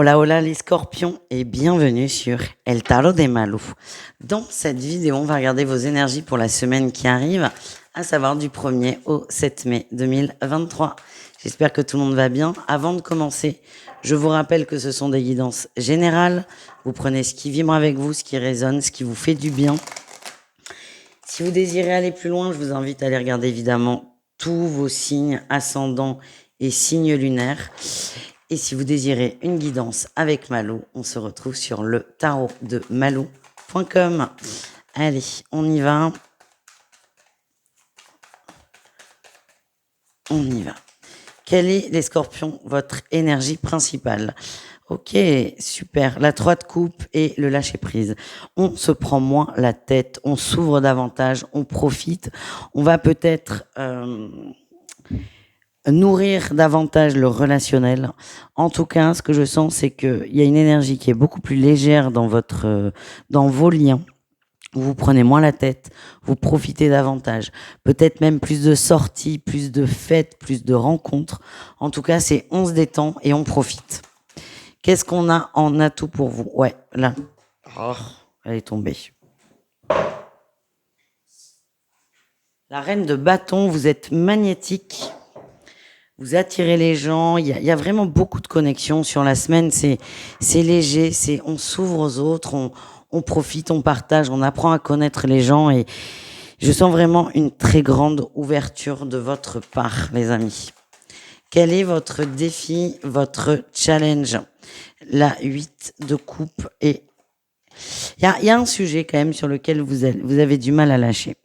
Hola, hola les scorpions et bienvenue sur El Tarot des Malou. Dans cette vidéo, on va regarder vos énergies pour la semaine qui arrive, à savoir du 1er au 7 mai 2023. J'espère que tout le monde va bien. Avant de commencer, je vous rappelle que ce sont des guidances générales. Vous prenez ce qui vibre avec vous, ce qui résonne, ce qui vous fait du bien. Si vous désirez aller plus loin, je vous invite à aller regarder évidemment tous vos signes ascendants et signes lunaires. Et si vous désirez une guidance avec Malou, on se retrouve sur le tarot de malou.com. Allez, on y va. On y va. Quelle est, les scorpions, votre énergie principale? Ok, super. La 3 de coupe et le lâcher prise. On se prend moins la tête, on s'ouvre davantage, on profite. On va peut-être nourrir davantage le relationnel. En tout cas, ce que je sens, c'est qu'il y a une énergie qui est beaucoup plus légère dans dans vos liens. Vous prenez moins la tête, vous profitez davantage. Peut-être même plus de sorties, plus de fêtes, plus de rencontres. En tout cas, c'est on se détend et on profite. Qu'est-ce qu'on a en atout pour vous? Ouais, là. Oh, elle est tombée. La reine de bâton, vous êtes magnétique. Vous attirez les gens. Il y a vraiment beaucoup de connexions sur la semaine. C'est léger. On s'ouvre aux autres. On profite, on partage, on apprend à connaître les gens. Et je sens vraiment une très grande ouverture de votre part, les amis. Quel est votre défi, votre challenge? La 8 de coupe. Et il y a un sujet quand même sur lequel vous avez du mal à lâcher.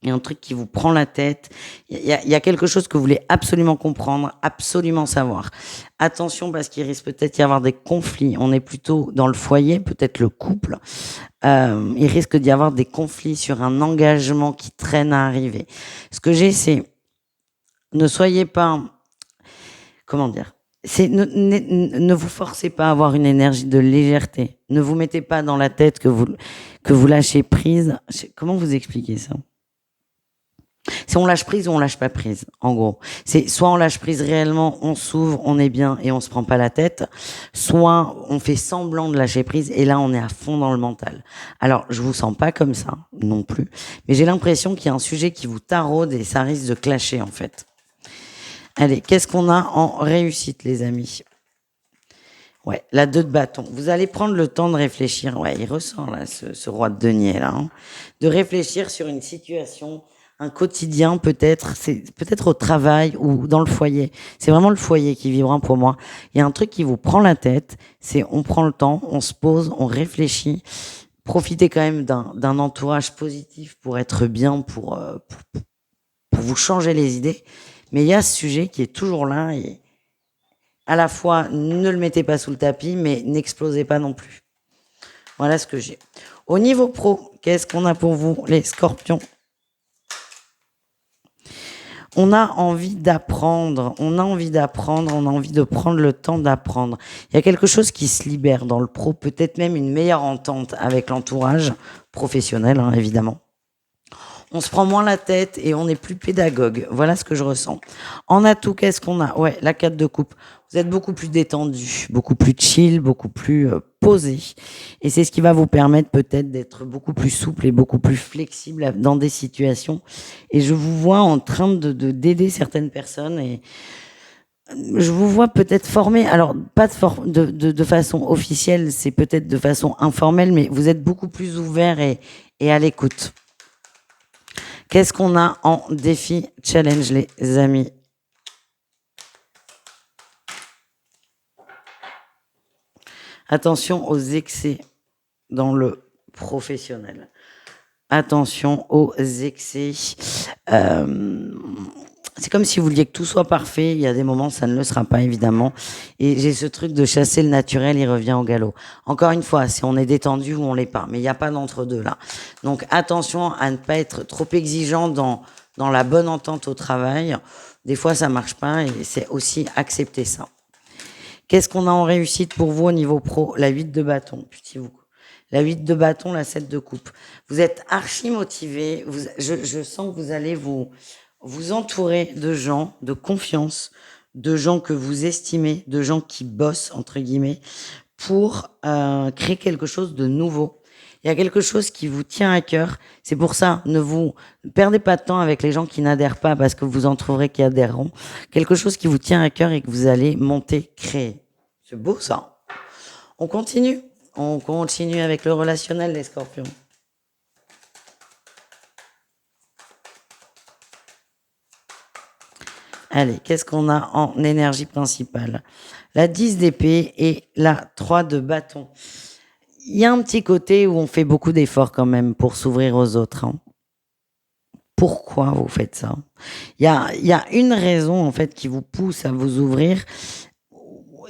Il y a un truc qui vous prend la tête. Il y a quelque chose que vous voulez absolument comprendre, absolument savoir. Attention parce qu'il risque peut-être d'y avoir des conflits. On est plutôt dans le foyer, peut-être le couple. Il risque d'y avoir des conflits sur un engagement qui traîne à arriver. Ce que j'ai, c'est ne soyez pas, comment dire, ne vous forcez pas à avoir une énergie de légèreté. Ne vous mettez pas dans la tête que vous lâchez prise. Comment vous expliquer ça? C'est on lâche prise ou on lâche pas prise, en gros. C'est soit on lâche prise réellement, on s'ouvre, on est bien et on se prend pas la tête, soit on fait semblant de lâcher prise et là on est à fond dans le mental. Alors je vous sens pas comme ça non plus, mais j'ai l'impression qu'il y a un sujet qui vous taraude et ça risque de clasher en fait. Allez, qu'est-ce qu'on a en réussite les amis? Ouais, la 2 de bâton. Vous allez prendre le temps de réfléchir. Ouais, il ressort là, ce roi de denier là, hein. De réfléchir sur une situation, un quotidien peut-être, c'est peut-être au travail ou dans le foyer. C'est vraiment le foyer qui vibre pour moi. Il y a un truc qui vous prend la tête, c'est on prend le temps, on se pose, on réfléchit. Profitez quand même d'un entourage positif pour être bien, pour vous changer les idées. Mais il y a ce sujet qui est toujours là et à la fois ne le mettez pas sous le tapis, mais n'explosez pas non plus. Voilà ce que j'ai. Au niveau pro, qu'est-ce qu'on a pour vous, les scorpions? On a envie d'apprendre, on a envie de prendre le temps d'apprendre. Il y a quelque chose qui se libère dans le pro, peut-être même une meilleure entente avec l'entourage professionnel, hein, évidemment. On se prend moins la tête et on est plus pédagogue. Voilà ce que je ressens. En atout, qu'est-ce qu'on a? Ouais, la 4 de coupe. Vous êtes beaucoup plus détendu, beaucoup plus chill, beaucoup plus posé. Et c'est ce qui va vous permettre peut-être d'être beaucoup plus souple et beaucoup plus flexible dans des situations. Et je vous vois en train d'aider certaines personnes et je vous vois peut-être former, alors pas de façon officielle, c'est peut-être de façon informelle, mais vous êtes beaucoup plus ouvert et à l'écoute. Qu'est-ce qu'on a en défi challenge, les amis? Attention aux excès dans le professionnel. Attention aux excès. C'est comme si vous vouliez que tout soit parfait. Il y a des moments, ça ne le sera pas, évidemment. Et j'ai ce truc de chasser le naturel, il revient au galop. Encore une fois, si on est détendu ou on l'est pas. Mais il n'y a pas d'entre-deux, là. Donc, attention à ne pas être trop exigeant dans la bonne entente au travail. Des fois, ça marche pas et c'est aussi accepter ça. Qu'est-ce qu'on a en réussite pour vous au niveau pro? La 8 de bâton. La 8 de bâton, la 7 de coupe. Vous êtes archi motivé. Je sens que vous allez vous entourer de gens de confiance, de gens que vous estimez, de gens qui bossent, entre guillemets, pour créer quelque chose de nouveau. Il y a quelque chose qui vous tient à cœur. C'est pour ça, ne vous perdez pas de temps avec les gens qui n'adhèrent pas parce que vous en trouverez qui adhéreront. Quelque chose qui vous tient à cœur et que vous allez monter, créer. C'est beau ça. On continue. On continue avec le relationnel, les scorpions. Allez, qu'est-ce qu'on a en énergie principale? La 10 d'épée et la 3 de bâton. Il y a un petit côté où on fait beaucoup d'efforts quand même pour s'ouvrir aux autres. Hein. Pourquoi vous faites ça? Il y a une raison en fait qui vous pousse à vous ouvrir.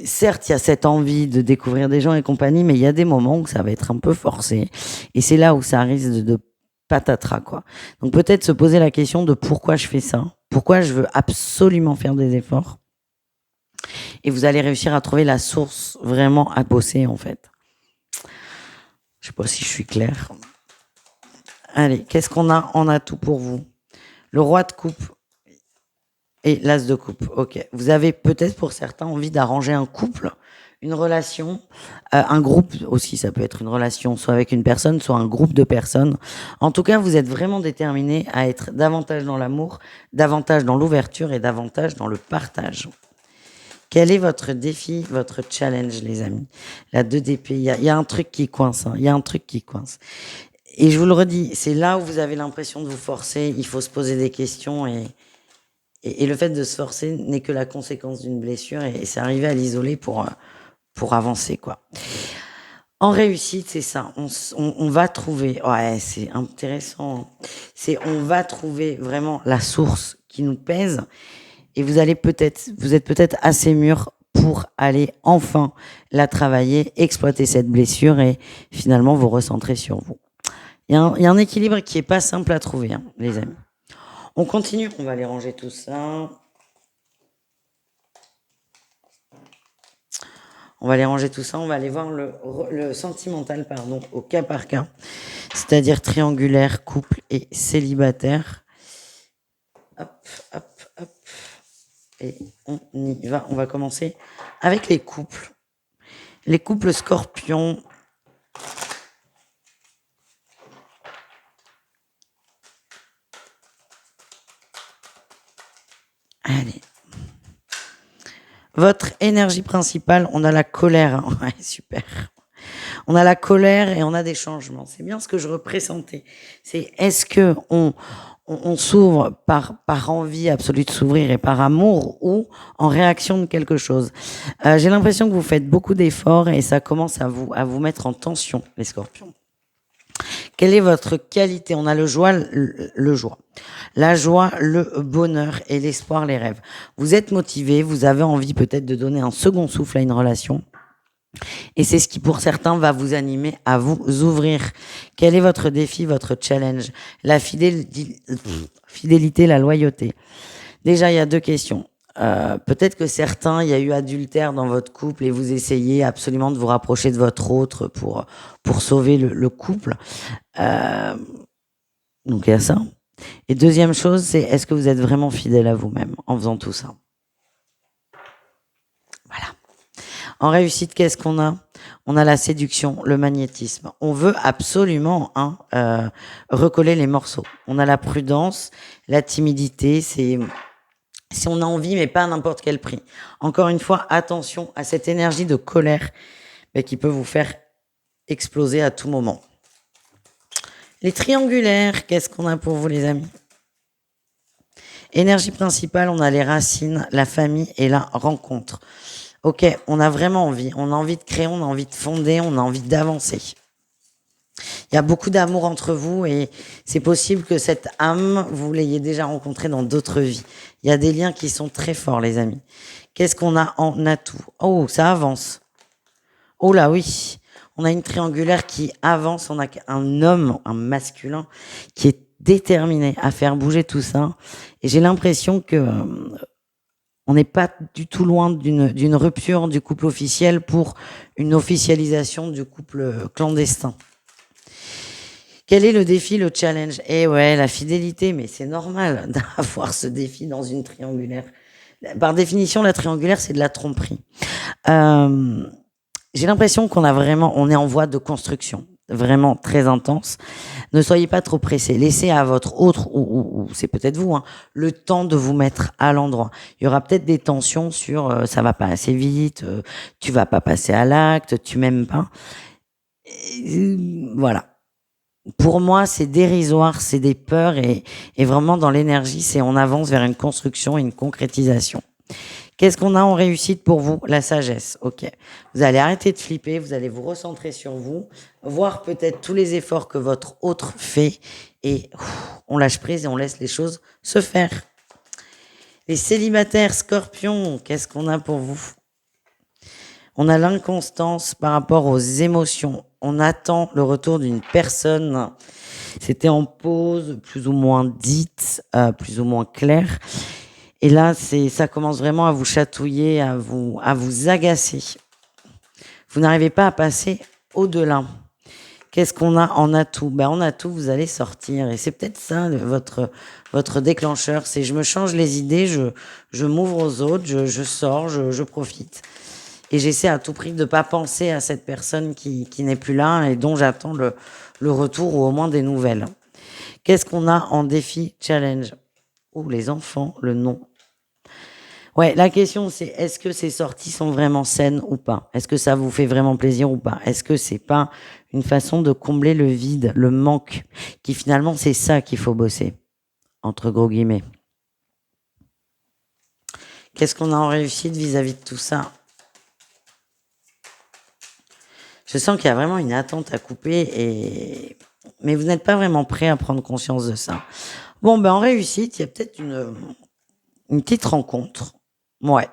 Certes, il y a cette envie de découvrir des gens et compagnie, mais il y a des moments où ça va être un peu forcé. Et c'est là où ça risque de patatras, quoi. Donc peut-être se poser la question de pourquoi je fais ça, pourquoi je veux absolument faire des efforts. Et vous allez réussir à trouver la source vraiment à bosser, en fait. Je sais pas si je suis claire. Allez, qu'est-ce qu'on a en atout pour vous? Le roi de coupe et l'as de coupe. Ok. Vous avez peut-être pour certains envie d'arranger un couple, une relation, un groupe aussi. Ça peut être une relation soit avec une personne, soit un groupe de personnes. En tout cas, vous êtes vraiment déterminé à être davantage dans l'amour, davantage dans l'ouverture et davantage dans le partage. Quel est votre défi, votre challenge, les amis? La 2 d'épée, il y a un truc qui coince. Il y a un truc qui coince. Et je vous le redis, c'est là où vous avez l'impression de vous forcer. Il faut se poser des questions et le fait de se forcer n'est que la conséquence d'une blessure et c'est arriver à l'isoler pour avancer, quoi. En réussite, c'est ça. On va trouver, ouais, c'est intéressant. On va trouver vraiment la source qui nous pèse et vous êtes peut-être assez mûr pour aller enfin la travailler, exploiter cette blessure et finalement vous recentrer sur vous. Il y a un équilibre qui est pas simple à trouver, hein, les amis. On continue, on va aller ranger tout ça. On va aller ranger tout ça, on va aller voir le sentimental, pardon, au cas par cas, c'est-à-dire triangulaire, couple et célibataire. Hop, hop, hop. Et on y va, on va commencer avec les couples. Les couples scorpions. Allez. Votre énergie principale, on a la colère. Hein. Ouais, super. On a la colère et on a des changements. C'est bien ce que je représentais. C'est est-ce que on s'ouvre par envie absolue de s'ouvrir et par amour ou en réaction de quelque chose. J'ai l'impression que vous faites beaucoup d'efforts et ça commence à vous mettre en tension, les scorpions. Quelle est votre qualité? On a le joie, la joie, le bonheur et l'espoir, les rêves. Vous êtes motivé, vous avez envie peut-être de donner un second souffle à une relation. Et c'est ce qui, pour certains, va vous animer à vous ouvrir. Quel est votre défi, votre challenge? La fidélité, la loyauté. Déjà, il y a 2 questions. Peut-être que certains, il y a eu adultère dans votre couple et vous essayez absolument de vous rapprocher de votre autre pour sauver le couple. Donc, il y a ça. Et deuxième chose, c'est est-ce que vous êtes vraiment fidèle à vous-même en faisant tout ça? Voilà. En réussite, qu'est-ce qu'on a? On a la séduction, le magnétisme. On veut absolument recoller les morceaux. On a la prudence, la timidité, c'est si on a envie, mais pas à n'importe quel prix. Encore une fois, attention à cette énergie de colère qui peut vous faire exploser à tout moment. Les triangulaires, qu'est-ce qu'on a pour vous, les amis? Énergie principale, on a les racines, la famille et la rencontre. Ok, on a vraiment envie. On a envie de créer, on a envie de fonder, on a envie d'avancer. Il y a beaucoup d'amour entre vous et c'est possible que cette âme, vous l'ayez déjà rencontrée dans d'autres vies. Il y a des liens qui sont très forts, les amis. Qu'est-ce qu'on a en atout? Oh, ça avance. Oh là, oui. On a une triangulaire qui avance. On a un homme, un masculin, qui est déterminé à faire bouger tout ça. Et j'ai l'impression que on n'est pas du tout loin d'une rupture du couple officiel pour une officialisation du couple clandestin. Quel est le défi, le challenge? Eh ouais, la fidélité, mais c'est normal d'avoir ce défi dans une triangulaire. Par définition, la triangulaire, c'est de la tromperie. Euh, j'ai l'impression on est en voie de construction, vraiment très intense. Ne soyez pas trop pressés. Laissez à votre autre, ou c'est peut-être vous, hein, le temps de vous mettre à l'endroit. Il y aura peut-être des tensions sur ça va pas assez vite, tu vas pas passer à l'acte, tu m'aimes pas. Voilà. Pour moi, c'est dérisoire, c'est des peurs et vraiment dans l'énergie, c'est on avance vers une construction et une concrétisation. Qu'est-ce qu'on a en réussite pour vous? La sagesse. Ok. Vous allez arrêter de flipper, vous allez vous recentrer sur vous, voir peut-être tous les efforts que votre autre fait et on lâche prise et on laisse les choses se faire. Les célibataires scorpions, qu'est-ce qu'on a pour vous? On a l'inconstance par rapport aux émotions. On attend le retour d'une personne. C'était en pause, plus ou moins dite, plus ou moins claire. Et là, ça commence vraiment à vous chatouiller, à vous agacer. Vous n'arrivez pas à passer au-delà. Qu'est-ce qu'on a en atout? En atout, vous allez sortir. Et c'est peut-être ça, votre déclencheur. C'est je me change les idées, je m'ouvre aux autres, je sors, je profite. Et j'essaie à tout prix de ne pas penser à cette personne qui n'est plus là et dont j'attends le retour ou au moins des nouvelles. Qu'est-ce qu'on a en défi challenge? Les enfants, le nom. Ouais, la question c'est est-ce que ces sorties sont vraiment saines ou pas? Est-ce que ça vous fait vraiment plaisir ou pas? Est-ce que c'est pas une façon de combler le vide, le manque, qui finalement c'est ça qu'il faut bosser, entre gros guillemets. Qu'est-ce qu'on a en réussite vis-à-vis de tout ça? Je sens qu'il y a vraiment une attente à couper mais vous n'êtes pas vraiment prêt à prendre conscience de ça. En réussite, il y a peut-être une petite rencontre. Ouais,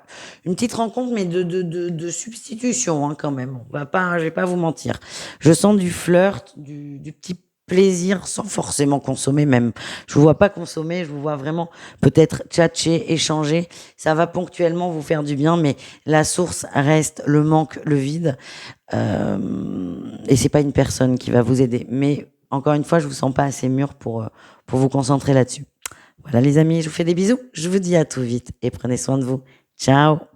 une petite rencontre, mais de substitution hein, quand même. Je vais pas vous mentir. Je sens du flirt, du petit plaisir sans forcément consommer même. Je vous vois pas consommer, je vous vois vraiment peut-être tchatcher, échanger. Ça va ponctuellement vous faire du bien, mais la source reste le manque, le vide. Et c'est pas une personne qui va vous aider. Mais encore une fois, je vous sens pas assez mûr pour vous concentrer là-dessus. Voilà les amis, je vous fais des bisous. Je vous dis à tout vite et prenez soin de vous. Ciao.